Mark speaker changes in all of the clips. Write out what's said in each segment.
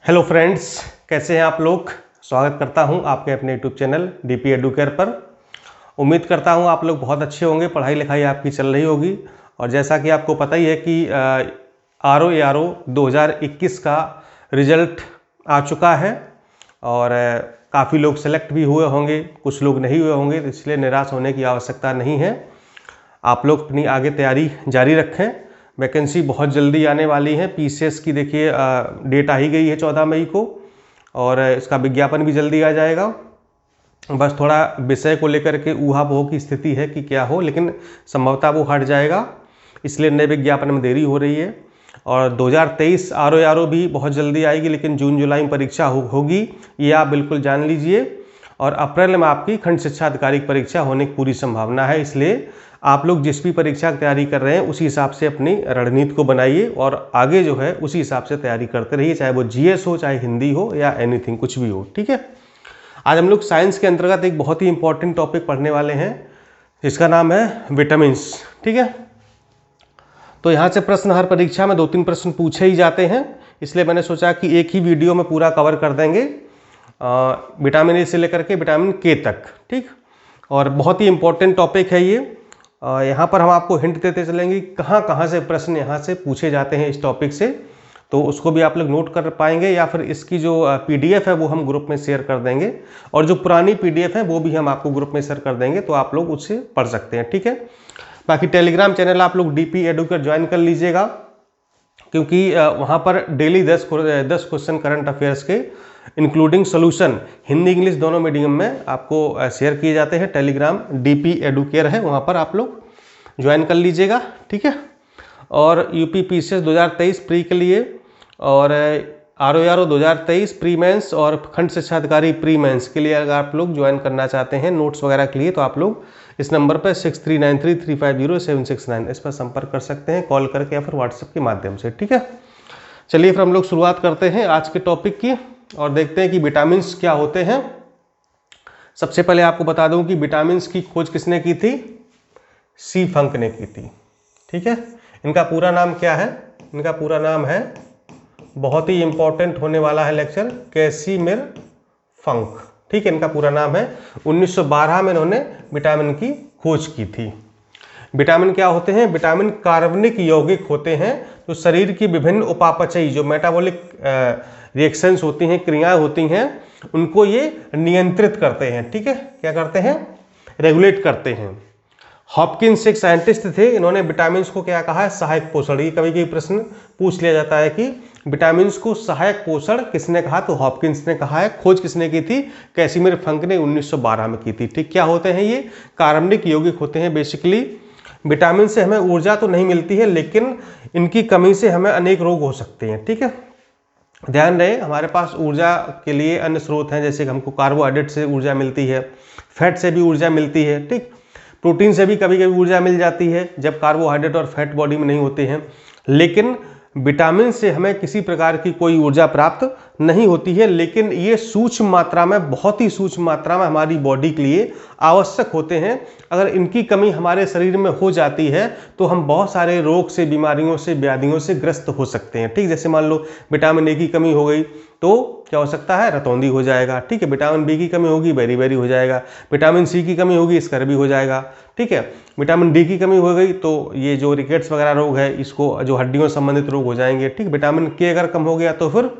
Speaker 1: Hello friends, कैसे हैं आप लोग। स्वागत करता हूं आपके अपने यूट्यूब चैनल डीपी एडुकेयर पर। उम्मीद करता हूं आप लोग बहुत अच्छे होंगे, पढ़ाई लिखाई आपकी चल रही होगी। और जैसा कि आपको पता ही है कि RO 2021 का रिजल्ट आ चुका है और काफ़ी लोग सेलेक्ट भी हुए होंगे, कुछ लोग नहीं हुए होंगे, तो इसलिए निराश होने की आवश्यकता नहीं है। आप लोग अपनी आगे तैयारी जारी रखें। वैकेंसी बहुत जल्दी आने वाली है। PCS की देखिए डेट आ ही गई है 14 मई को, और इसका विज्ञापन भी जल्दी आ जाएगा। बस थोड़ा विषय को लेकर के ऊहापोह की स्थिति है कि क्या हो, लेकिन संभवतः वो हट जाएगा, इसलिए नए विज्ञापन में देरी हो रही है। और 2023 RO भी बहुत जल्दी आएगी, लेकिन जून जुलाई में परीक्षा होगी, ये आप बिल्कुल जान लीजिए। और अप्रैल में आपकी खंड शिक्षा अधिकारी परीक्षा होने की पूरी संभावना है। इसलिए आप लोग जिस भी परीक्षा की तैयारी कर रहे हैं उसी हिसाब से अपनी रणनीति को बनाइए और आगे जो है उसी हिसाब से तैयारी करते रहिए, चाहे वो GS हो, चाहे हिंदी हो, या एनीथिंग कुछ भी हो। ठीक है, आज हम लोग साइंस के अंतर्गत एक बहुत ही इंपॉर्टेंट टॉपिक पढ़ने वाले हैं, जिसका नाम है विटामिन्स। ठीक है, तो यहाँ से प्रश्न हर परीक्षा में 2-3 प्रश्न पूछे ही जाते हैं, इसलिए मैंने सोचा कि एक ही वीडियो में पूरा कवर कर देंगे, विटामिन ए से लेकर के विटामिन के तक। ठीक, और बहुत ही इंपॉर्टेंट टॉपिक है ये। यहाँ पर हम आपको हिंट देते चलेंगे कहाँ कहाँ से प्रश्न यहाँ से पूछे जाते हैं इस टॉपिक से, तो उसको भी आप लोग नोट कर पाएंगे, या फिर इसकी जो PDF है वो हम ग्रुप में शेयर कर देंगे, और जो पुरानी PDF है वो भी हम आपको ग्रुप में शेयर कर देंगे, तो आप लोग उससे पढ़ सकते हैं। ठीक है, बाकी टेलीग्राम चैनल आप लोग DP एडुकेयर ज्वाइन कर लीजिएगा, क्योंकि वहाँ पर डेली 10 क्वेश्चन करंट अफेयर्स के इंक्लूडिंग सोल्यूशन हिंदी इंग्लिश दोनों मीडियम में आपको शेयर किए जाते हैं। टेलीग्राम DP एडुकेयर है, वहाँ पर आप लोग ज्वाइन कर लीजिएगा। ठीक है, और UP PCS 2023 प्री के लिए और RO 2023 प्री मेंस और खंड शिक्षा अधिकारी प्री मेंस के लिए अगर आप लोग ज्वाइन करना चाहते हैं नोट्स वगैरह के लिए, तो आप लोग इस नंबर पर 6393350769 इस पर संपर्क कर सकते हैं, कॉल करके या फिर व्हाट्सएप के माध्यम से। ठीक है, चलिए फिर हम लोग शुरुआत करते हैं आज के टॉपिक की और देखते हैं कि विटामिन्स क्या होते हैं। सबसे पहले आपको बता दूं कि विटामिन्स की खोज किसने की थी? C. फंक ने की थी। ठीक है, इनका पूरा नाम क्या है? इनका पूरा नाम है, बहुत ही इंपॉर्टेंट होने वाला है लेक्चर, कैसिमिर फंक। ठीक है, इनका पूरा नाम है। 1912 में इन्होंने विटामिन की खोज की थी। विटामिन क्या होते हैं? विटामिन कार्बनिक यौगिक होते हैं जो शरीर की विभिन्न उपापचयी जो मेटाबॉलिक रिएक्शंस होती हैं, क्रियाएं होती हैं, उनको ये नियंत्रित करते हैं। ठीक है, क्या करते हैं? रेगुलेट करते हैं। हॉपकिंस एक साइंटिस्ट थे, इन्होंने विटामिन को क्या कहा है? सहायक पोषण। ये कभी कभी प्रश्न पूछ लिया जाता है कि विटामिन को सहायक पोषण किसने कहा? तो हॉपकिंस ने कहा है। खोज किसने की थी? कैसिमिर फंक ने 1912 में की थी। ठीक, क्या होते हैं ये? कार्बनिक यौगिक होते हैं। बेसिकली विटामिन से हमें ऊर्जा तो नहीं मिलती है, लेकिन इनकी कमी से हमें अनेक रोग हो सकते हैं। ठीक है, ध्यान रहे, हमारे पास ऊर्जा के लिए अन्य स्रोत हैं, जैसे हमको कार्बोहाइड्रेट से ऊर्जा मिलती है, फैट से भी ऊर्जा मिलती है। ठीक, प्रोटीन से भी कभी कभी ऊर्जा मिल जाती है जब कार्बोहाइड्रेट और फैट बॉडी में नहीं होते हैं, लेकिन विटामिन से हमें किसी प्रकार की कोई ऊर्जा प्राप्त नहीं होती है। लेकिन ये सूक्ष्म मात्रा में, बहुत ही सूक्ष्म मात्रा में हमारी बॉडी के लिए आवश्यक होते हैं। अगर इनकी कमी हमारे शरीर में हो जाती है तो हम बहुत सारे रोग से, बीमारियों से, व्याधियों से ग्रस्त हो सकते हैं। ठीक, जैसे मान लो विटामिन A की कमी हो गई तो क्या हो सकता है? रतौंधी हो जाएगा। ठीक है, विटामिन B की कमी होगी, बेरी हो जाएगा। विटामिन C की कमी होगी, स्कर्वी हो जाएगा। ठीक है, विटामिन D की कमी हो गई तो ये जो रिकेट्स वगैरह रोग है, इसको जो हड्डियों संबंधित रोग हो जाएंगे। ठीक, विटामिन K अगर कम हो गया तो फिर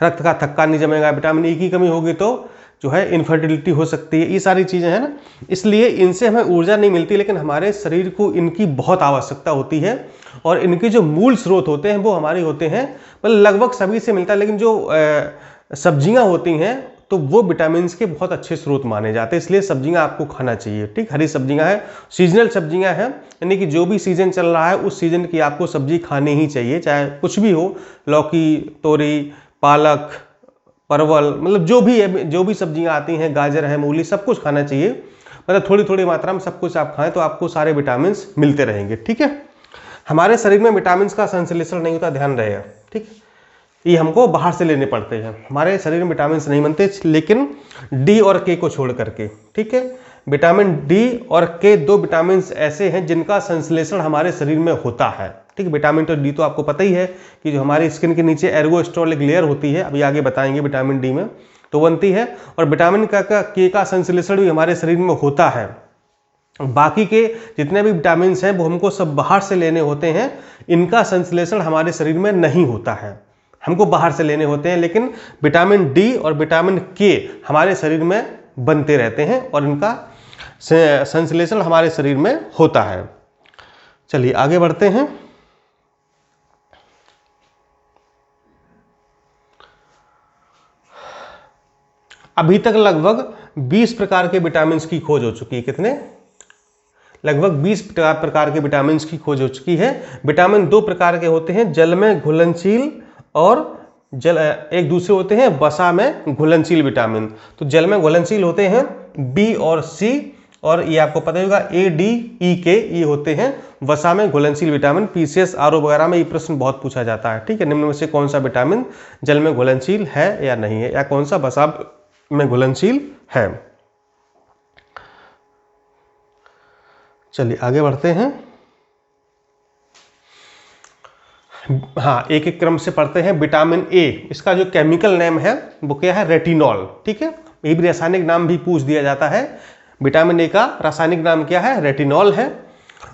Speaker 1: रक्त का थक्का नहीं जमेगा। विटामिन E की कमी होगी तो जो है इनफर्टिलिटी हो सकती है। ये सारी चीज़ें हैं ना, इसलिए इनसे हमें ऊर्जा नहीं मिलती, लेकिन हमारे शरीर को इनकी बहुत आवश्यकता होती है। और इनके जो मूल स्रोत होते हैं वो हमारे होते हैं, मतलब लगभग सभी से मिलता है, लेकिन जो सब्जियां होती हैं तो वो विटामिन के बहुत अच्छे स्रोत माने जाते हैं, इसलिए सब्जियां आपको खाना चाहिए। ठीक, हरी सब्जियां हैं, सीजनल सब्जियां हैं, यानी कि जो भी सीजन चल रहा है उस सीजन की आपको सब्जी खानी ही चाहिए, चाहे कुछ भी हो, लौकी, तोरी, पालक, परवल, मतलब जो भी सब्जियां आती हैं, गाजर है, मूली, सब कुछ खाना चाहिए। मतलब थोड़ी थोड़ी मात्रा में सब कुछ आप खाएं तो आपको सारे विटामिन मिलते रहेंगे। ठीक है, हमारे शरीर में विटामिन का संश्लेषण नहीं होता, ध्यान रहेगा। ठीक, ये हमको बाहर से लेने पड़ते हैं, हमारे शरीर में विटामिन नहीं बनते, लेकिन D और K को छोड़ करके। ठीक है, विटामिन डी और के दो विटामिन ऐसे हैं जिनका संश्लेषण हमारे शरीर में होता है। ठीक है, विटामिन डी तो आपको पता ही है कि जो हमारी स्किन के नीचे एर्गोस्ट्रोल एक लेयर होती है, अभी आगे बताएंगे विटामिन डी में, तो बनती है। और विटामिन के का संश्लेषण भी हमारे शरीर में होता है। बाकी के जितने भी विटामिन हैं वो हमको सब बाहर से लेने होते हैं, इनका संश्लेषण हमारे शरीर में नहीं होता है, हमको बाहर से लेने होते हैं। लेकिन विटामिन डी और विटामिन के हमारे शरीर में बनते रहते हैं और इनका संश्लेषण हमारे शरीर में होता है। चलिए आगे बढ़ते हैं। अभी तक लगभग 20 प्रकार के विटामिन की खोज हो चुकी है। कितने? लगभग 20 प्रकार के विटामिन की खोज हो चुकी है। विटामिन दो प्रकार के होते हैं, जल में घुलनशील और एक दूसरे होते हैं वसा में घुलनशील विटामिन। तो जल में घुलनशील होते हैं बी और सी, और ये आपको पता होगा ए डी ई के, ये होते हैं वसा में घुलनशील विटामिन। पीसीएस आरओ वगैरह में ये प्रश्न बहुत पूछा जाता है। ठीक है, निम्न में से कौन सा विटामिन जल में घुलनशील है या नहीं है, या कौन सा वसा में घुलनशील है। चलिए आगे बढ़ते हैं। हाँ, एक एक क्रम से पढ़ते हैं। विटामिन ए, इसका जो केमिकल नेम है वो क्या है? रेटिनॉल। ठीक है, ये भी रासायनिक नाम भी पूछ दिया जाता है। विटामिन ए का रासायनिक नाम क्या है? रेटिनॉल है।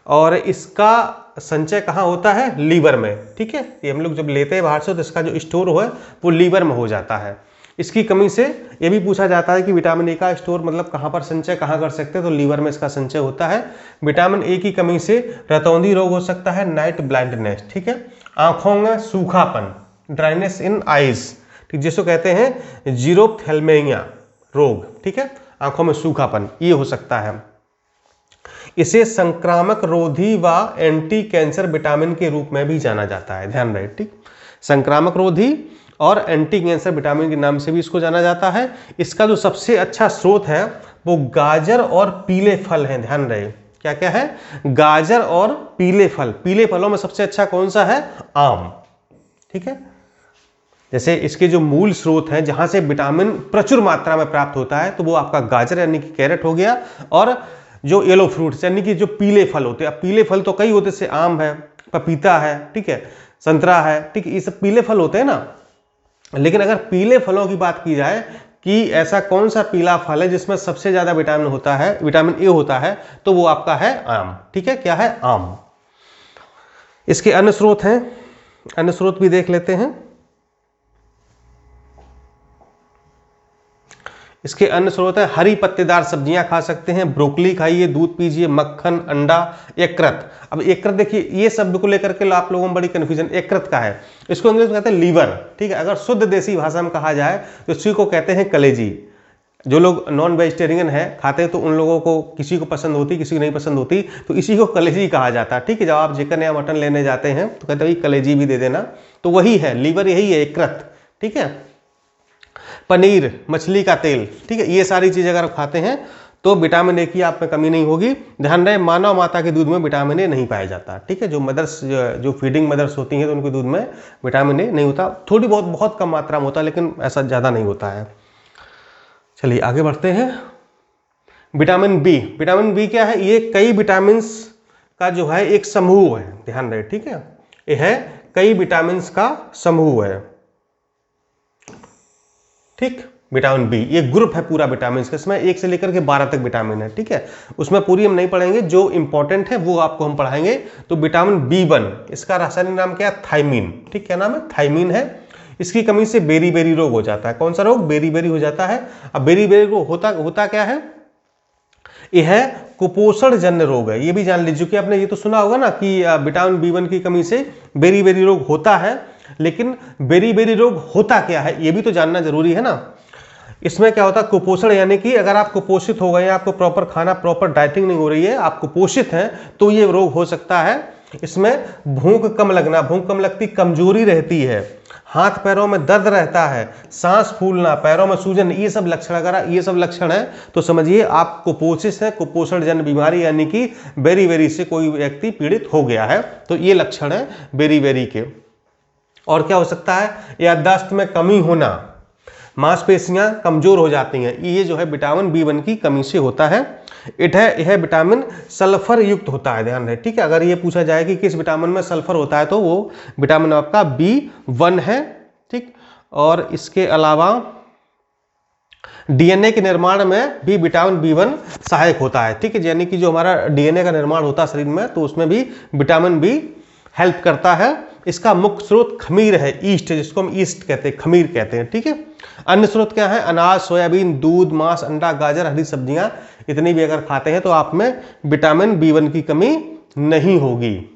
Speaker 1: और इसका संचय कहाँ होता है? लीवर में। ठीक है, ये हम लोग जब लेते हैं बाहर से तो इसका जो स्टोर है वो लीवर में हो जाता है। इसकी कमी से ये भी पूछा जाता है कि विटामिन ए का स्टोर मतलब कहाँ पर संचय कहाँ कर सकते हैं, तो लीवर में इसका संचय होता है। विटामिन ए की कमी से रतौंधी रोग हो सकता है, नाइट ब्लाइंडनेस। ठीक है, आंखों में सूखापन, ड्राइनेस इन आईज, ठीक, जिसको कहते हैं जीरोप्थेल्मिया रोग। ठीक है, आंखों में सूखापन, ये हो सकता है। इसे संक्रामक रोधी व एंटी कैंसर विटामिन के रूप में भी जाना जाता है, ध्यान रहे। ठीक, संक्रामक रोधी और एंटी कैंसर विटामिन के नाम से भी इसको जाना जाता है। इसका जो सबसे अच्छा स्रोत है वो गाजर और पीले फल हैं, ध्यान रहे। क्या क्या है? गाजर और पीले फल। पीले फलों में सबसे अच्छा कौन सा है? आम। ठीक है, जैसे इसके जो मूल स्रोत हैं जहां से विटामिन प्रचुर मात्रा में प्राप्त होता है, तो वो आपका गाजर यानी कि कैरेट हो गया, और जो येलो फ्रूट्स यानी कि जो पीले फल होते हैं। अब पीले फल तो कई होते, जैसे आम है, पपीता है, ठीक है, संतरा है, ठीक है, ये सब पीले फल होते हैं ना। लेकिन अगर पीले फलों की बात की जाए कि ऐसा कौन सा पीला फल है जिसमें सबसे ज्यादा विटामिन होता है, विटामिन ए होता है, तो वो आपका है आम। ठीक है, क्या है? आम। इसके अन्य स्रोत हैं, अन्य स्रोत भी देख लेते हैं। इसके अन्य स्रोत है, हरी पत्तेदार सब्जियां खा सकते हैं, ब्रोकली खाइए, दूध पीजिए, मक्खन, अंडा, यकृत। अब यकृत देखिए, ये शब्द को लेकर के आप लोगों में बड़ी कंफ्यूजन, यकृत का है, इसको अंग्रेजी में कहते हैं लीवर। ठीक है, अगर शुद्ध देसी भाषा में कहा जाए तो इसी को कहते हैं कलेजी। जो लोग नॉन वेजिटेरियन है, खाते हैं, तो उन लोगों को किसी को पसंद होती, किसी को नहीं पसंद होती, तो इसी को कलेजी कहा जाता है। ठीक है, जब आप चिकन या मटन लेने जाते हैं तो कहते हैं कलेजी भी दे देना, तो वही है लीवर, यही है यकृत। ठीक है, पनीर, मछली का तेल, ठीक है, ये सारी चीजें अगर आप खाते हैं तो विटामिन ए की आप में कमी नहीं होगी। ध्यान रहे, मानव माता के दूध में विटामिन ए नहीं पाया जाता। ठीक है, जो मदर्स, जो फीडिंग मदर्स होती हैं तो उनके दूध में विटामिन ए नहीं होता, थोड़ी बहुत कम मात्रा में होता है, लेकिन ऐसा ज़्यादा नहीं होता है। चलिए आगे बढ़ते हैं। विटामिन बी, विटामिन बी क्या है? ये कई विटामिन का जो है एक समूह है, ध्यान रहे। ठीक है, ये है कई विटामिन का समूह है। ठीक, विटामिन बी ये ग्रुप है पूरा विटामिन का, इसमें 1 से लेकर के 12 तक विटामिन है। ठीक है, उसमें पूरी हम नहीं पढ़ेंगे, जो इंपॉर्टेंट है वो आपको हम पढ़ाएंगे। तो विटामिन B1, इसका रासायनिक नाम क्या है? थायमीन। ठीक, क्या नाम है? थायमीन है। इसकी कमी से बेरी रोग हो जाता है। कौन सा रोग? बेरी हो जाता है। अब बेरी रोग होता क्या है? यह है कुपोषण जन्य रोग है। ये भी जान लीजिए कि आपने ये तो सुना होगा ना कि विटामिन B1 की कमी से बेरी रोग होता है, लेकिन बेरी रोग होता क्या है ये भी तो जानना जरूरी है ना। इसमें क्या होता है? कुपोषण, यानी कि अगर आप कुपोषित हो गए, आपको प्रॉपर खाना, प्रॉपर डाइटिंग नहीं हो रही है, आप कुपोषित हैं, तो ये रोग हो सकता है। इसमें भूख कम लगना, भूख कम लगती, कमजोरी रहती है, हाथ पैरों में दर्द रहता है, सांस फूलना, पैरों में सूजन, ये सब लक्षण, अगर ये सब लक्षण है तो समझिए आप कुपोषित है, कुपोषण जन्य बीमारी यानी कि बेरी से कोई व्यक्ति पीड़ित हो गया है। तो ये लक्षण है बेरी के। और क्या हो सकता है? याददाश्त में कमी होना, मांसपेशियां कमजोर हो जाती हैं, ये जो है विटामिन B1 की कमी से होता है। यह विटामिन सल्फर युक्त होता है, ध्यान रहे, ठीक है। अगर ये पूछा जाए कि किस विटामिन में सल्फर होता है तो वो विटामिन आपका B1 है, ठीक। और इसके अलावा डीएनए के निर्माण में भी विटामिन B1 सहायक होता है, ठीक है। यानी कि जो हमारा डीएनए का निर्माण होता है शरीर में, तो उसमें भी विटामिन B हेल्प करता है। इसका मुख्य स्रोत खमीर है, ईस्ट, जिसको हम ईस्ट कहते हैं, खमीर कहते हैं, ठीक है। अन्य स्रोत क्या है? अनाज, सोयाबीन, दूध, मांस, अंडा, गाजर, हरी सब्जियां, इतनी भी अगर खाते हैं तो आप में विटामिन B1 की कमी नहीं होगी।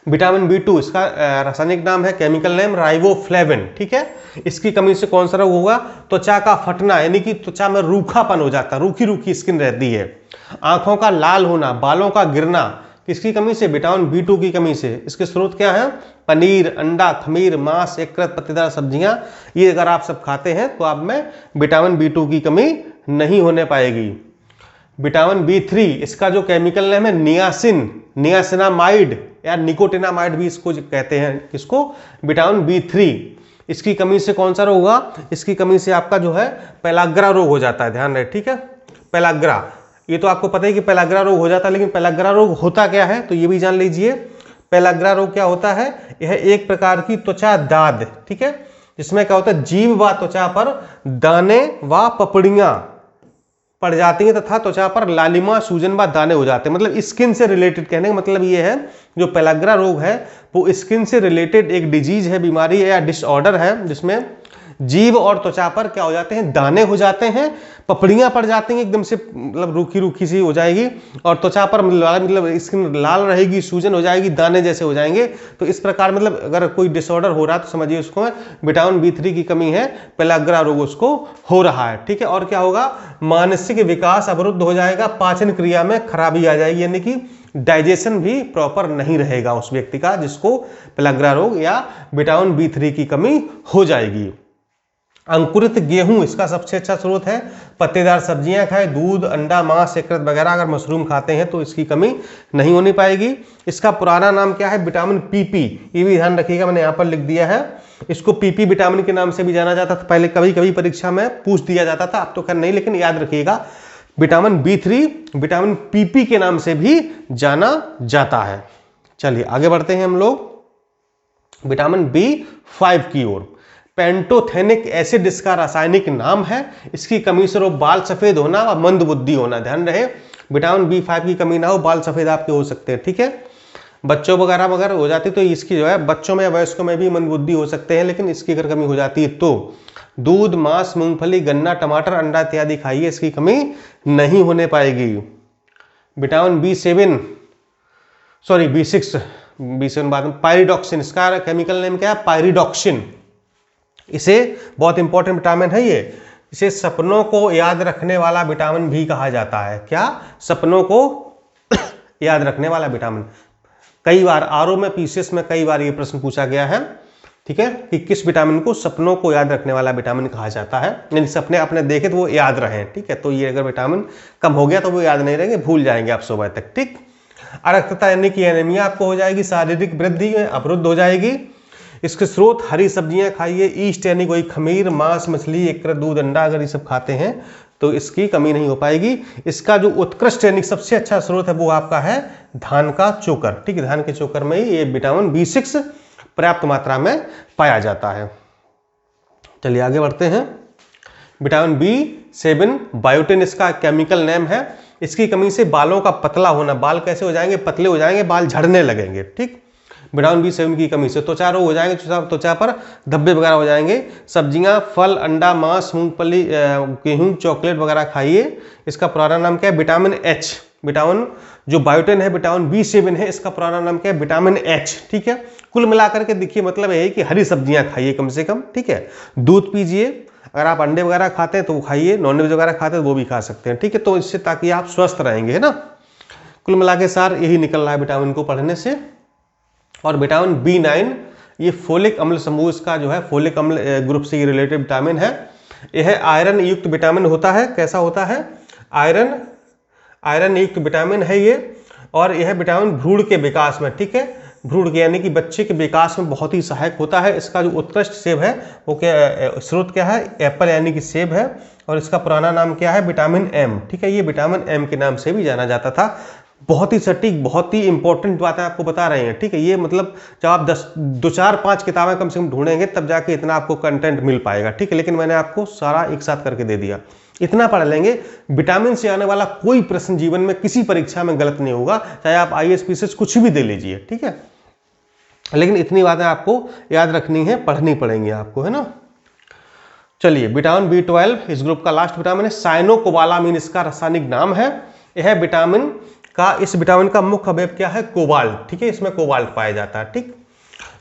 Speaker 1: विटामिन B2, इसका रासायनिक नाम है, केमिकल नेम राइबोफ्लेविन, ठीक है। इसकी कमी से कौन सा रोग होगा? त्वचा का फटना, यानी कि त्वचा में रूखापन हो जाता है, रूखी रूखी स्किन रहती है। आंखों का लाल होना, बालों का गिरना, किसकी कमी से? विटामिन B2 की कमी से। इसके स्रोत क्या है? पनीर, अंडा, खमीर, मांस, यकृत, पत्तेदार सब्जियां, ये अगर आप सब खाते हैं तो आप में विटामिन B2 की कमी नहीं होने पाएगी। विटामिन B3, इसका जो केमिकल नेम है नियासिन, नियासिनामाइड या निकोटिनामाइड भी इसको कहते हैं, किसको? Vitamin B3। इसकी कमी से कौन सा रोग होगा? इसकी कमी से आपका जो है पेलाग्रा रोग हो जाता है, ध्यान रहे, ठीक है। पेलाग्रा, ये तो आपको पता है कि पेलाग्रा रोग हो जाता है, लेकिन पेलाग्रा रोग होता क्या है तो ये भी जान लीजिए। पेलाग्रा रोग क्या होता है? यह एक प्रकार की त्वचा दाद, ठीक है, जिसमें क्या होता है, जीभ व त्वचा पर दाने व पपड़ियां पड़ जाती हैं तथा त्वचा पर लालिमा, सूजन व दाने हो जाते हैं। मतलब स्किन से रिलेटेड, कहने का मतलब ये है, जो पेलाग्रा रोग है वो स्किन से रिलेटेड एक डिजीज है, बीमारी है या डिसऑर्डर है, जिसमें जीभ और त्वचा पर क्या हो जाते हैं? दाने हो जाते हैं, पपड़ियां पड़ जाती हैं, एकदम से मतलब रूखी रूखी सी हो जाएगी, और त्वचा पर मतलब स्किन लाल रहेगी, सूजन हो जाएगी, दाने जैसे हो जाएंगे। तो इस प्रकार मतलब अगर कोई डिसऑर्डर हो रहा है तो समझिए उसको विटामिन B3 की कमी है, पेलाग्रा रोग उसको हो रहा है, ठीक है। और क्या होगा? मानसिक विकास अवरुद्ध हो जाएगा, पाचन क्रिया में खराबी आ जाएगी, यानी कि डाइजेशन भी प्रॉपर नहीं रहेगा उस व्यक्ति का जिसको पेलाग्रा रोग या विटामिन B3 की कमी हो जाएगी। अंकुरित गेहूं, इसका सबसे अच्छा स्रोत है। पत्तेदार सब्जियां खाएं, दूध, अंडा, मांस, यकृत वगैरह, अगर मशरूम खाते हैं तो इसकी कमी नहीं होनी पाएगी। इसका पुराना नाम क्या है? विटामिन PP, ये भी ध्यान रखिएगा, मैंने यहाँ पर लिख दिया है। इसको PP विटामिन के नाम से भी जाना जाता था, पहले कभी कभी परीक्षा में पूछ दिया जाता था, अब तो खैर नहीं, लेकिन याद रखिएगा विटामिन B3 विटामिन PP के नाम से भी जाना जाता है। चलिए आगे बढ़ते हैं हम लोग विटामिन B5 की ओर। पेंटोथेनिक एसिड इसका रासायनिक नाम है। इसकी कमी से बाल सफेद होना व मंदबुद्धि होना, ध्यान रहे, विटामिन B5 की कमी ना हो, बाल सफेद आपके हो सकते हैं, ठीक है। बच्चों वगैरह वगैरह हो जाती तो इसकी जो है बच्चों में, वयस्कों में भी मंदबुद्धि हो सकते हैं, लेकिन इसकी अगर कमी हो जाती है तो दूध, मांस, मूंगफली, गन्ना, टमाटर, अंडा इत्यादि खाइए, इसकी कमी नहीं होने पाएगी। विटामिन B6 बाद में पायरिडॉक्सिन, इसका केमिकल नेम क्या है? पायरिडॉक्सिन। इसे बहुत इंपॉर्टेंट विटामिन है ये, इसे सपनों को याद रखने वाला विटामिन भी कहा जाता है। क्या? सपनों को याद रखने वाला विटामिन। कई बार आरओ में, पीसीएस में कई बार ये प्रश्न पूछा गया है, ठीक है, कि किस विटामिन को सपनों को याद रखने वाला विटामिन कहा जाता है, यानी सपने आपने देखे तो वो याद रहे, ठीक है। तो ये अगर विटामिन कम हो गया तो वो याद नहीं रहेंगे, भूल जाएंगे आप सुबह तक, ठीक। अरक्तता यानी कि एनीमिया आपको हो जाएगी, शारीरिक वृद्धि में अवरुद्ध हो जाएगी। इसके स्रोत हरी सब्जियां खाइए, ईस्ट यानी कोई खमीर, मांस, मछली, यकृत, दूध, अंडा, अगर ये सब खाते हैं तो इसकी कमी नहीं हो पाएगी। इसका जो उत्कृष्ट यानी सबसे अच्छा स्रोत है वो आपका है धान का चोकर, ठीक है। धान के चोकर में ही ये विटामिन B6 पर्याप्त मात्रा में पाया जाता है। चलिए आगे बढ़ते हैं। विटामिन B7 बायोटिन इसका केमिकल नेम है। इसकी कमी से बालों का पतला होना, बाल कैसे हो जाएंगे? पतले हो जाएंगे, बाल झड़ने लगेंगे, ठीक। विटामिन B7 की कमी से त्वचा रोग हो जाएंगे, त्वचा पर धब्बे वगैरह हो जाएंगे। सब्जियां, फल, अंडा, मांस, मूंगफली, गेहूं, चॉकलेट वगैरह खाइए। इसका पुराना नाम क्या है? Vitamin H। विटामिन जो बायोटिन है विटामिन B7 है, इसका पुराना नाम क्या है? विटामिन H, ठीक है। कुल मिलाकर के देखिए मतलब यही कि हरी सब्जियां खाइए कम से कम, ठीक है। दूध पीजिए, अगर आप अंडे वगैरह खाते हैं तो वो खाइए, नॉनवेज वगैरह खाते हैं तो वो भी खा सकते हैं, ठीक है। तो इससे ताकि आप स्वस्थ रहेंगे, है ना। कुल मिला के सार यही निकल रहा है विटामिन को पढ़ने से। और विटामिन B9 ये फोलिक अम्ल समूह इसका जो है, फोलिक अम्ल ग्रुप से रिलेटेड विटामिन है। यह आयरन युक्त विटामिन होता है। कैसा होता है? आयरन युक्त विटामिन है ये। और यह विटामिन भ्रूण के विकास में, ठीक है, भ्रूण के यानी कि बच्चे के विकास में बहुत ही सहायक होता है। इसका जो उत्कृष्ट सेब है वो क्या स्रोत क्या है, एप्पल यानी कि सेब है, और इसका पुराना नाम क्या है, विटामिन एम। ठीक है, ये विटामिन एम के नाम से भी जाना जाता था। बहुत ही सटीक, बहुत ही इंपॉर्टेंट बातें आपको बता रहे हैं। ठीक है, ये मतलब जब आप 2-4-5 किताबें कम से कम ढूंढेंगे तब जाके इतना आपको कंटेंट मिल पाएगा। ठीक है, लेकिन मैंने आपको सारा एक साथ करके दे दिया। इतना पढ़ लेंगे, विटामिन से आने वाला कोई प्रश्न जीवन में किसी परीक्षा में गलत नहीं होगा, चाहे आप IAS PCS कुछ भी दे लीजिए। ठीक है, लेकिन इतनी बातें आपको याद रखनी है, पढ़नी पड़ेंगी आपको, है ना। चलिए, विटामिन B12 इस ग्रुप का लास्ट विटामिन है। साइनोकोबालामिन इसका रासायनिक नाम है। यह विटामिन का, इस विटामिन का मुख्य अवयव क्या है, कोबाल्ट। ठीक है, इसमें कोबाल्ट पाया जाता है। ठीक,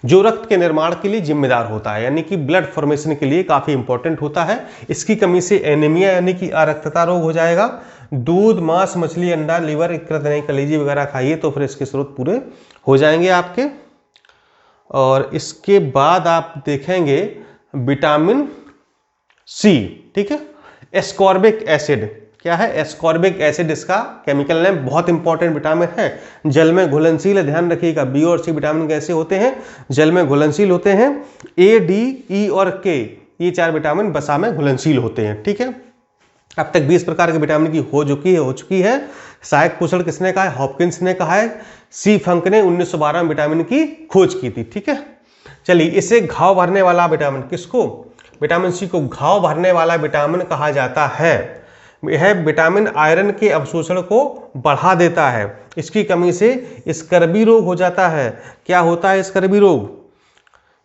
Speaker 1: जो रक्त के निर्माण के लिए जिम्मेदार होता है, यानी कि ब्लड फॉर्मेशन के लिए काफी इंपॉर्टेंट होता है। इसकी कमी से एनीमिया यानी कि अरक्तता रोग हो जाएगा। दूध, मांस, मछली, अंडा, लीवर, इकरत कलेजी वगैरह खाइए तो फिर इसके स्रोत पूरे हो जाएंगे आपके। और इसके बाद आप देखेंगे विटामिन सी। ठीक है, एस्कॉर्बिक एसिड क्या है, एस्कॉर्बिक एसिड इसका केमिकल नेम, बहुत इंपॉर्टेंट विटामिन है। जल में घुलनशील है, ध्यान रखिएगा। बी और सी विटामिन कैसे होते हैं, जल में घुलनशील होते हैं। ए, डी, ई और के ये 4 विटामिन वसा में घुलनशील होते हैं। ठीक है, अब तक 20 प्रकार के विटामिन की हो चुकी है। सहायक पोषण किसने कहा है, हॉपकिंस ने कहा है। सी फंक ने 1912 में विटामिन की खोज की थी। ठीक है, चलिए, इसे घाव भरने वाला विटामिन, किसको, विटामिन सी को घाव भरने वाला विटामिन कहा जाता है। यह विटामिन आयरन के अवशोषण को बढ़ा देता है। इसकी कमी से स्कर्वी रोग हो जाता है। क्या होता है स्कर्वी रोग,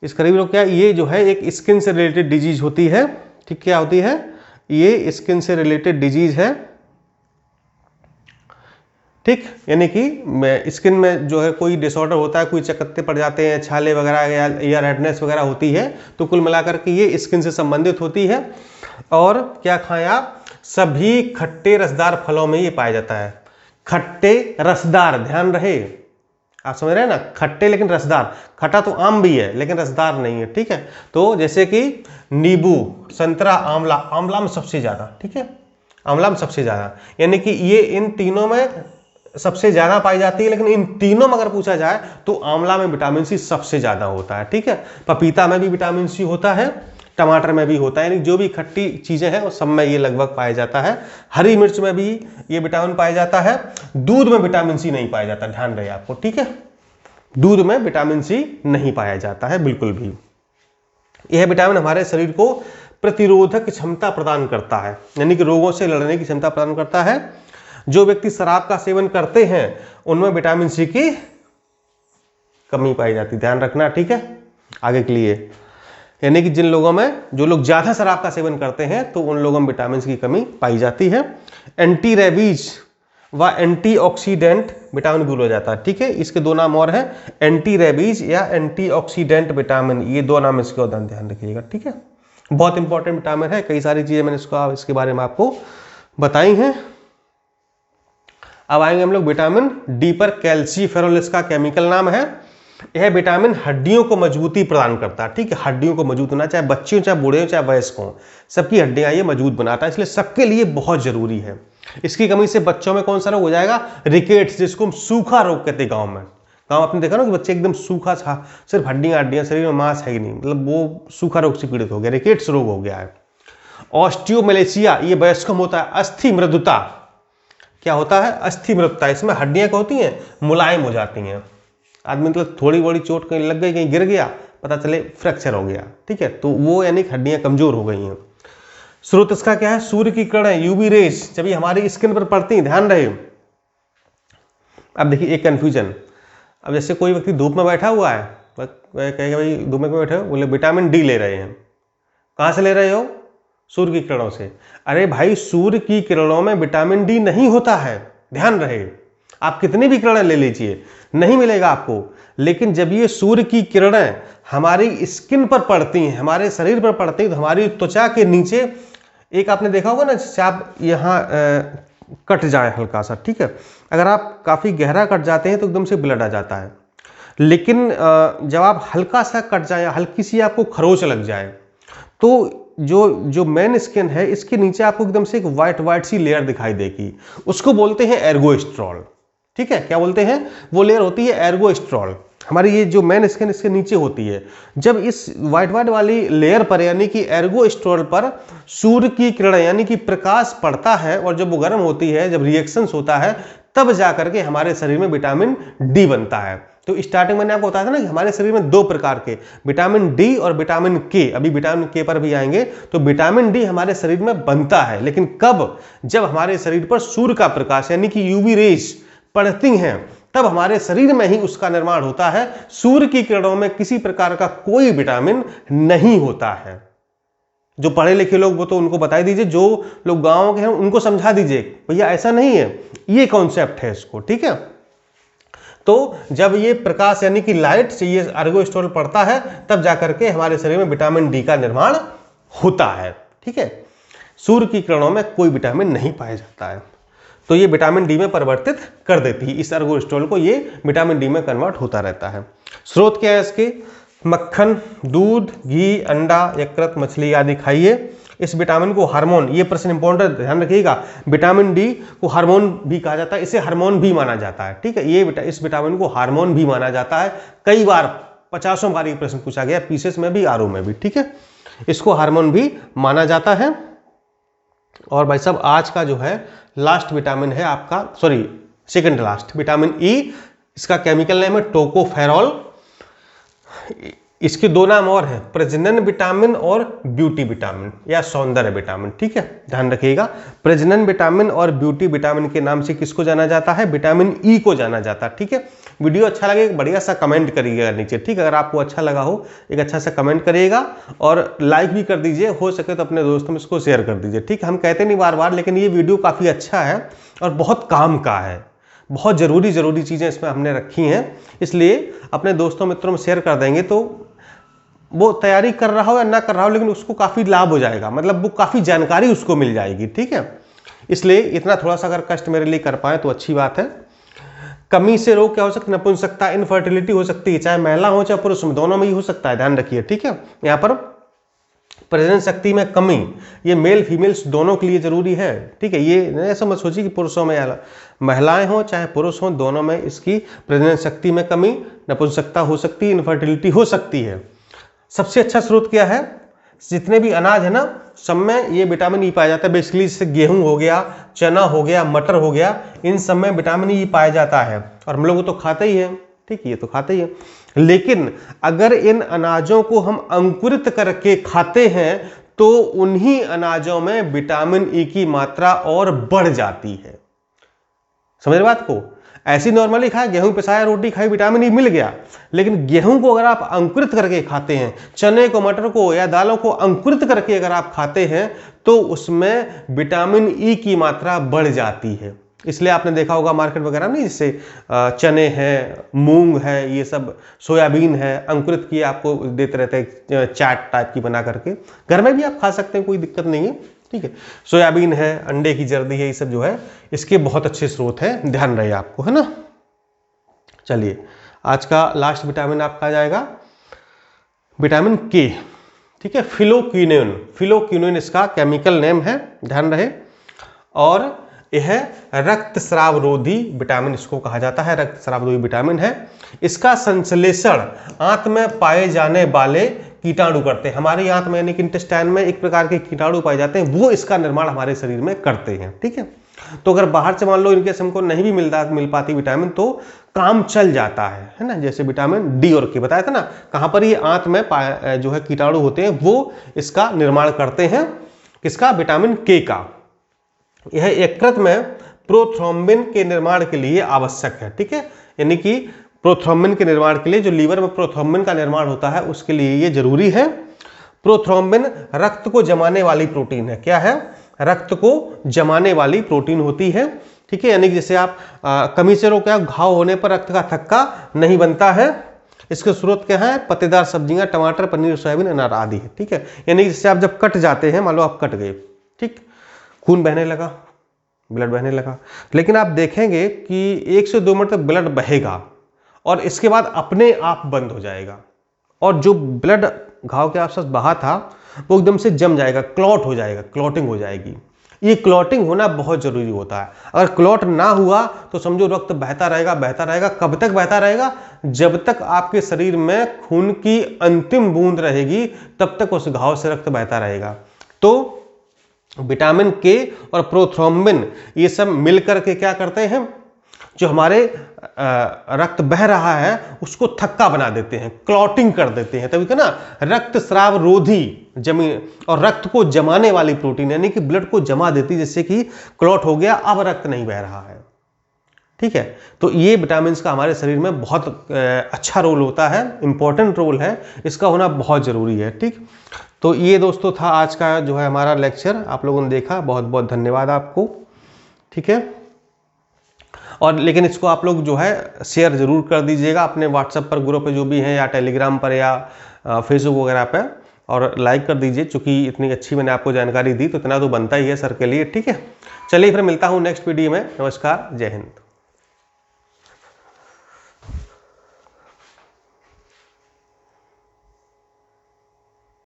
Speaker 1: स्कर्वी रोग क्या, ये जो है एक स्किन से रिलेटेड डिजीज होती है। ठीक, क्या होती है, ये स्किन से रिलेटेड डिजीज है। ठीक, यानी कि स्किन में जो है कोई डिसऑर्डर होता है, कोई चकत्ते पड़ जाते हैं, छाले वगैरह या रेडनेस वगैरह होती है, तो कुल मिलाकर के ये स्किन से संबंधित होती है। और क्या खाएं आप, सभी खट्टे रसदार फलों में ये पाया जाता है। खट्टे रसदार, ध्यान रहे, आप समझ रहे हैं ना, खट्टे लेकिन रसदार। खट्टा तो आम भी है लेकिन रसदार नहीं है। ठीक है, तो जैसे कि नींबू, संतरा, आंवला, आंवला में सबसे ज्यादा। ठीक है, आंवला में सबसे ज्यादा, यानी कि ये इन तीनों में सबसे ज्यादा पाई जाती है। लेकिन इन तीनों में अगर पूछा जाए तो आंवला में विटामिन सी सबसे ज्यादा होता है। ठीक है, पपीता में भी विटामिन सी होता है, टमाटर में भी होता है, यानी जो भी खट्टी चीजें हैं उस सब में ये लगभग पाया जाता है। हरी मिर्च में भी ये विटामिन पाया जाता है। दूध में विटामिन सी नहीं पाया जाता, ध्यान रहे आपको। ठीक है, दूध में विटामिन सी नहीं पाया जाता है बिल्कुल भी। यह विटामिन हमारे शरीर को प्रतिरोधक क्षमता प्रदान करता है, यानी कि रोगों से लड़ने की क्षमता प्रदान करता है। जो व्यक्ति शराब का सेवन करते हैं उनमें विटामिन सी की कमी पाई जाती है, ध्यान रखना। ठीक है, आगे के लिए, यानी कि जिन लोगों में, जो लोग ज्यादा शराब का सेवन करते हैं तो उन लोगों में विटामिन की कमी पाई जाती है। एंटी रेबीज व एंटीऑक्सीडेंट विटामिन भी बोला जाता है। ठीक है, इसके 2 नाम और हैं, एंटी रेबीज या एंटीऑक्सीडेंट विटामिन, ये 2 नाम इसके उदाहरण ध्यान रखिएगा। ठीक है, बहुत इंपॉर्टेंट विटामिन है, कई सारी चीजें मैंने इसके बारे में आपको बताई हैं। अब आएंगे हम लोग विटामिन डी पर, कैल्सीफेरोल इसका केमिकल नाम है। यह विटामिन हड्डियों को मजबूती प्रदान करता है। ठीक है, हड्डियों को मजबूत होना, चाहे बच्चे हो, चाहे बूढ़े हो, चाहे वयस्क हो, सबकी हड्डियां ये मजबूत बनाता है, इसलिए सबके लिए बहुत जरूरी है। इसकी कमी से बच्चों में कौन सा रोग हो जाएगा, रिकेट्स, जिसको हम सूखा रोग कहते हैं। गांव में, गांव आपने देखा ना कि बच्चे एकदम सूखा था, सिर्फ हड्डियां, शरीर में मांस है ही नहीं, मतलब वो सूखा रोग से पीड़ित हो गया, रिकेट्स रोग हो गया है। ऑस्टियोमेलेशिया, ये वयस्कों में होता है। अस्थि मृदुता, क्या होता है, अस्थि मृदुता, इसमें हड्डियां क्या होती हैं, मुलायम हो जाती हैं। आदमी मतलब थोड़ी बड़ी चोट कहीं लग गई, कहीं गिर गया, पता चले फ्रैक्चर हो गया। ठीक है, तो वो यानी हड्डियां कमजोर हो गई हैं। स्रोत इसका क्या है, सूर्य की किरणें, यूवी रेज, जब ये हमारी स्किन पर पड़ती हैं, ध्यान रहे। अब देखिए एक कंफ्यूजन, अब जैसे कोई व्यक्ति धूप में बैठा हुआ है, कहेगा भाई धूप में बैठे हो, बोले विटामिन डी ले रहे हैं, कहाँ से ले रहे हो, सूर्य की किरणों से। अरे भाई, सूर्य की किरणों में विटामिन डी नहीं होता है, ध्यान रहे। आप कितनी भी किरणें ले लीजिए, नहीं मिलेगा आपको। लेकिन जब ये सूर्य की किरणें हमारी स्किन पर पड़ती हैं, हमारे शरीर पर पड़ती हैं, तो हमारी त्वचा के नीचे एक आपने देखा होगा ना, जैसे आप यहाँ कट जाए हल्का सा, ठीक है, अगर आप काफी गहरा कट जाते हैं तो एकदम से ब्लड आ जाता है। लेकिन जब आप हल्का सा कट जाए, हल्की सी आपको खरोच लग जाए, तो जो मेन स्किन है, इसके नीचे आपको एकदम से एक व्हाइट सी लेयर दिखाई देगी, उसको बोलते हैं एर्गोस्ट्रॉल। ठीक है, क्या बोलते हैं, वो लेयर होती है एर्गोस्ट्रॉल। हमारी ये जो मेन स्किन इसके नीचे होती है। जब इस व्हाइट वाली लेयर पर यानी कि एर्गोस्ट्रोल पर सूर्य की किरण यानी कि प्रकाश पड़ता है और जब वो गर्म होती है, जब रिएक्शंस होता है, तब जाकर के हमारे शरीर में विटामिन डी बनता है। तो स्टार्टिंग मैंने आपको बताया था ना कि हमारे शरीर में दो प्रकार के विटामिन डी और विटामिन के, अभी विटामिन के पर भी आएंगे। तो विटामिन डी हमारे शरीर में बनता है, लेकिन कब? जब हमारे शरीर पर सूर्य का प्रकाश यानी कि यूवी रेज पड़ती हैं, तब हमारे शरीर में ही उसका निर्माण होता है। सूर्य की किरणों में किसी प्रकार का कोई विटामिन नहीं होता है। जो पढ़े लिखे लोग वो तो उनको बता दीजिए, जो लोग गांव के हैं उनको समझा दीजिए भैया ऐसा नहीं है, ये कॉन्सेप्ट है इसको, ठीक है। तो जब ये प्रकाश यानी कि लाइट से ये एर्गोस्ट्रोल पड़ता है, तब जाकर के हमारे शरीर में विटामिन डी का निर्माण होता है, ठीक है। सूर्य की किरणों में कोई विटामिन नहीं पाया जाता है, तो ये विटामिन डी में परिवर्तित कर देती है। इस एर्गोस्ट्रोल को ये विटामिन डी में कन्वर्ट होता रहता है। स्रोत क्या है इसके? मक्खन, दूध, घी, अंडा, यकृत, मछली आदि खाइए। इस विटामिन को हार्मोन, ये प्रश्न इंपॉर्टेंट ध्यान रखिएगा, विटामिन डी को हार्मोन भी कहा जाता है, इसे हार्मोन भी माना जाता है, ठीक है। इस विटामिन को हार्मोन भी माना जाता है। कई बार 50 बार ये प्रश्न पूछा गया, पीसीएस में भी, आरओ में भी, ठीक है। इसको हार्मोन भी माना जाता है। और भाई साहब आज का जो है लास्ट विटामिन है आपका, sorry second last, vitamin E. इसका केमिकल नेम है टोकोफेरॉल। इसके दो नाम और हैं, प्रजनन विटामिन और ब्यूटी विटामिन या सौंदर्य विटामिन, ठीक है, ध्यान रखिएगा। प्रजनन विटामिन और ब्यूटी विटामिन के नाम से किसको जाना जाता है? विटामिन ई को जाना जाता है, ठीक है। वीडियो अच्छा लगे बढ़िया सा कमेंट करिएगा नीचे, ठीक है। अगर आपको अच्छा लगा हो एक अच्छा सा कमेंट करिएगा और लाइक भी कर दीजिए, हो सके तो अपने दोस्तों में इसको शेयर कर दीजिए, ठीक है। हम कहते नहीं बार बार, लेकिन ये वीडियो काफ़ी अच्छा है और बहुत काम का है, बहुत ज़रूरी चीज़ें इसमें हमने रखी हैं, इसलिए अपने दोस्तों मित्रों में शेयर कर देंगे तो वो तैयारी कर रहा हो या ना कर रहा हो, लेकिन उसको काफ़ी लाभ हो जाएगा, मतलब वो काफ़ी जानकारी उसको मिल जाएगी, ठीक है। इसलिए इतना थोड़ा सा अगर कष्ट मेरे लिए कर पाए तो अच्छी बात है। कमी से रोग क्या हो सकता है? नपुंसकता, इनफर्टिलिटी हो सकती है, चाहे महिला हो चाहे पुरुष में, दोनों में ही हो सकता है, ध्यान रखिए, ठीक है। यहाँ पर प्रजनन शक्ति में कमी, ये मेल फीमेल्स दोनों के लिए जरूरी है, ठीक है। ये ऐसा मत सोचिए कि पुरुषों में या महिलाएं हो चाहे पुरुष हो, दोनों में इसकी प्रजनन शक्ति में कमी, नपुंसकता हो सकती है, इनफर्टिलिटी हो सकती है। सबसे अच्छा स्रोत क्या है? जितने भी अनाज है ना, सब में ये विटामिन ई पाया जाता है। बेसिकली इससे गेहूं हो गया, चना हो गया, मटर हो गया, इन सब में विटामिन ई पाया जाता है और हम लोग तो खाते ही हैं, ठीक है, ये तो खाते ही हैं। लेकिन अगर इन अनाजों को हम अंकुरित करके खाते हैं तो उन्हीं अनाजों में विटामिन ई की मात्रा और बढ़ जाती है। समझ रहे बात को? ऐसी नॉर्मली खाए, गेहूं पिसाया रोटी खाई, विटामिन ई मिल गया, लेकिन गेहूं को अगर आप अंकुरित करके खाते हैं, चने को, मटर को या दालों को अंकुरित करके अगर आप खाते हैं तो उसमें विटामिन ई की मात्रा बढ़ जाती है। इसलिए आपने देखा होगा मार्केट वगैरह में, जैसे चने हैं, मूंग है, ये सब, सोयाबीन है, अंकुरित किए आपको देते रहते हैं चाट टाइप की बना करके। घर में भी आप खा सकते हैं, कोई दिक्कत नहीं है, ठीक है। सोयाबीन है, अंडे की जर्दी है, ये सब जो है इसके बहुत अच्छे स्रोत है, ध्यान रहे आपको, है ना। चलिए आज का लास्ट विटामिन आपका आ जाएगा विटामिन के, ठीक है, फिलोक्विनोन। फिलोक्विनोन इसका केमिकल नेम है, ध्यान रहे। और यह रक्तस्रावरोधी विटामिन इसको कहा जाता है, रक्तस्रावरोधी विटामिन है। इसका संश्लेषण आंत में पाए जाने वाले कीटाणु करते हैं। हमारे आंत में यानी कि इंटेस्टाइन में एक प्रकार के कीटाणु पाए जाते हैं, वो इसका निर्माण हमारे शरीर में करते हैं, ठीक है। तो अगर बाहर से मान लो इनके हमको नहीं भी मिल पाती विटामिन तो काम चल जाता है ना। जैसे विटामिन डी और के बताया था ना, कहाँ पर ये आंत में जो है कीटाणु होते हैं वो इसका निर्माण करते हैं, किसका? विटामिन के का। यह यकृत में प्रोथ्रोम्बिन के निर्माण के लिए आवश्यक है, ठीक है। यानी कि प्रोथ्रोम्बिन के निर्माण के लिए, जो लीवर में प्रोथ्रोम्बिन का निर्माण होता है उसके लिए ये जरूरी है। प्रोथ्रोम्बिन रक्त को जमाने वाली प्रोटीन है। क्या है? रक्त को जमाने वाली प्रोटीन होती है, ठीक है। यानी कि जैसे आप कमी से रोग, क्या घाव होने पर रक्त का थक्का नहीं बनता है। इसके स्रोत क्या है? पत्तेदार सब्जियां, टमाटर, पनीर, सोयाबीन, अनार आदि है, ठीक है। यानी जैसे आप जब कट जाते हैं, मान लो आप कट गए, ठीक, खून बहने लगा, ब्लड बहने लगा, लेकिन आप देखेंगे कि 1 से 2 मिनट तक ब्लड बहेगा और इसके बाद अपने आप बंद हो जाएगा और जो ब्लड घाव के आसपास बहा था वो एकदम से जम जाएगा, क्लॉट हो जाएगा, क्लॉटिंग हो जाएगी। ये क्लॉटिंग होना बहुत जरूरी होता है। अगर क्लॉट ना हुआ तो समझो रक्त बहता रहेगा, बहता रहेगा। कब तक बहता रहेगा? जब तक आपके शरीर में खून की अंतिम बूंद रहेगी तब तक उस घाव से रक्त बहता रहेगा। तो विटामिन के और प्रोथ्रोम्बिन ये सब मिलकर के क्या करते हैं, जो हमारे रक्त बह रहा है उसको थक्का बना देते हैं, क्लॉटिंग कर देते हैं। तभी का ना रक्त स्राव रोधी जमीन और रक्त को जमाने वाली प्रोटीन, यानी कि ब्लड को जमा देती, जिससे कि क्लॉट हो गया, अब रक्त नहीं बह रहा है। ठीक है, तो ये विटामिन का हमारे शरीर में बहुत अच्छा रोल होता है, इंपॉर्टेंट रोल है, इसका होना बहुत जरूरी है। ठीक, तो ये दोस्तों था आज का जो है हमारा लेक्चर, आप लोगों ने देखा, बहुत बहुत धन्यवाद आपको। ठीक है, और लेकिन इसको आप लोग जो है शेयर जरूर कर दीजिएगा अपने व्हाट्सएप पर ग्रुप पे जो भी हैं, या टेलीग्राम पर, या फेसबुक वगैरह पे, और लाइक कर दीजिए, क्योंकि इतनी अच्छी मैंने आपको जानकारी दी तो इतना तो बनता ही है सर के लिए। ठीक है, चलिए फिर मिलता हूँ नेक्स्ट वीडियो में। नमस्कार, जय हिंद।